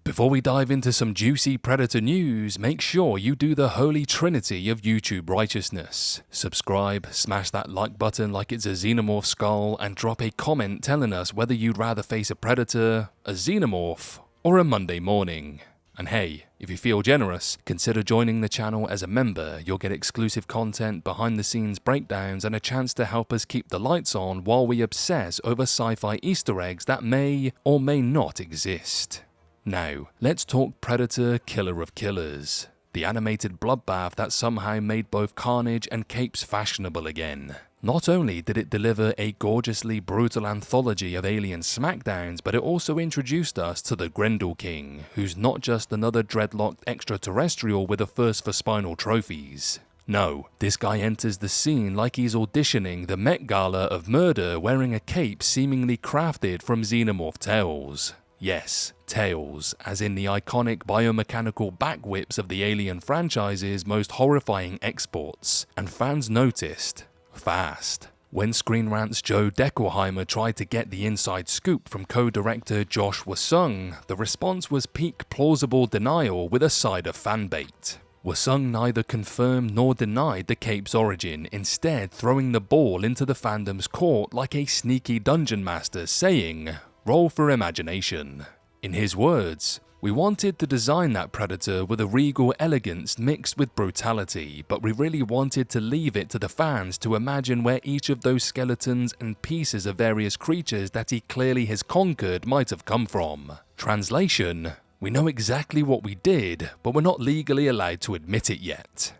Before we dive into some juicy Predator news, make sure you do the holy trinity of YouTube righteousness. Subscribe, smash that like button like it's a xenomorph skull, and drop a comment telling us whether you'd rather face a Predator, a xenomorph, or a Monday morning. And hey, if you feel generous, consider joining the channel as a member. You'll get exclusive content, behind the scenes breakdowns, and a chance to help us keep the lights on while we obsess over sci-fi Easter eggs that may or may not exist. Now, let's talk Predator Killer of Killers, the animated bloodbath that somehow made both Carnage and capes fashionable again. Not only did it deliver a gorgeously brutal anthology of alien smackdowns, but it also introduced us to the Grendel King, who's not just another dreadlocked extraterrestrial with a thirst for spinal trophies. No, this guy enters the scene like he's auditioning the Met Gala of murder wearing a cape seemingly crafted from xenomorph tails. Yes, tails, as in the iconic biomechanical backwhips of the Alien franchise's most horrifying exports, and fans noticed fast. When Screen Rant's Joe Deckelheimer tried to get the inside scoop from co-director Josh Wasung, the response was peak plausible denial with a side of fanbait. Wasung neither confirmed nor denied the cape's origin, instead throwing the ball into the fandom's court like a sneaky dungeon master, saying, "Roll for imagination." In his words, "We wanted to design that Predator with a regal elegance mixed with brutality, but we really wanted to leave it to the fans to imagine where each of those skeletons and pieces of various creatures that he clearly has conquered might have come from." Translation: we know exactly what we did, but we're not legally allowed to admit it yet.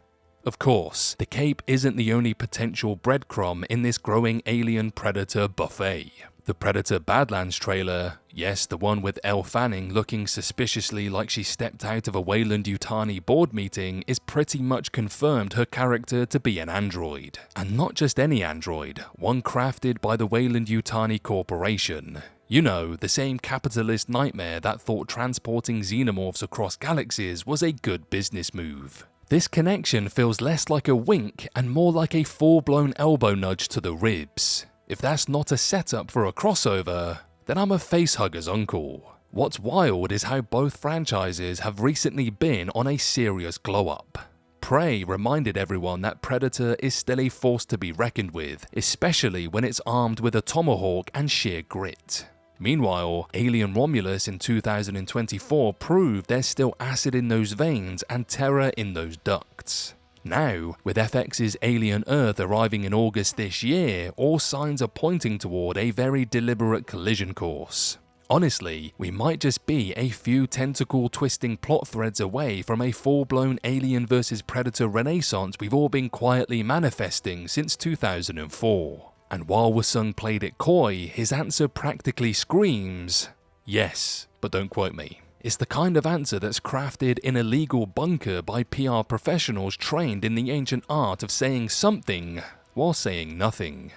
Of course, the cape isn't the only potential breadcrumb in this growing alien Predator buffet. The Predator Badlands trailer, yes, the one with Elle Fanning looking suspiciously like she stepped out of a Weyland-Yutani board meeting, is pretty much confirmed her character to be an android. And not just any android, one crafted by the Weyland-Yutani Corporation. You know, the same capitalist nightmare that thought transporting xenomorphs across galaxies was a good business move. This connection feels less like a wink and more like a full-blown elbow nudge to the ribs. If that's not a setup for a crossover, then I'm a facehugger's uncle. What's wild is how both franchises have recently been on a serious glow-up. Prey reminded everyone that Predator is still a force to be reckoned with, especially when it's armed with a tomahawk and sheer grit. Meanwhile, Alien Romulus in 2024 proved there's still acid in those veins and terror in those ducts. Now, with FX's Alien Earth arriving in August this year, all signs are pointing toward a very deliberate collision course. Honestly, we might just be a few tentacle-twisting plot threads away from a full-blown Alien vs Predator renaissance we've all been quietly manifesting since 2004. And while Wasung played it coy, his answer practically screams, "Yes, but don't quote me." It's the kind of answer that's crafted in a legal bunker by PR professionals trained in the ancient art of saying something while saying nothing.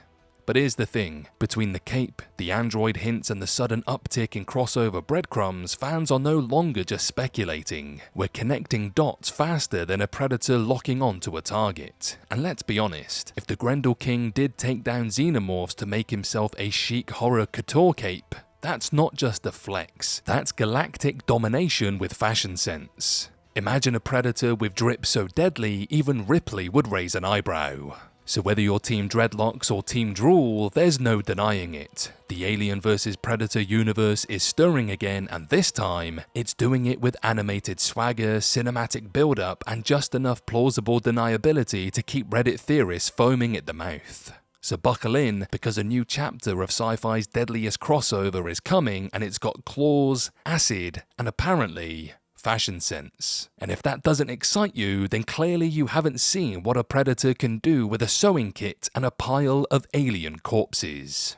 But here's the thing, between the cape, the android hints, and the sudden uptick in crossover breadcrumbs, fans are no longer just speculating. We're connecting dots faster than a Predator locking onto a target. And let's be honest, if the Grendel King did take down xenomorphs to make himself a chic horror couture cape, that's not just a flex, that's galactic domination with fashion sense. Imagine a Predator with drip so deadly, even Ripley would raise an eyebrow. So whether you're Team Dreadlocks or Team Drool, there's no denying it. The Alien vs Predator universe is stirring again, and this time, it's doing it with animated swagger, cinematic build-up, and just enough plausible deniability to keep Reddit theorists foaming at the mouth. So buckle in, because a new chapter of sci-fi's deadliest crossover is coming, and it's got claws, acid, and apparently fashion sense. And if that doesn't excite you, then clearly you haven't seen what a Predator can do with a sewing kit and a pile of alien corpses.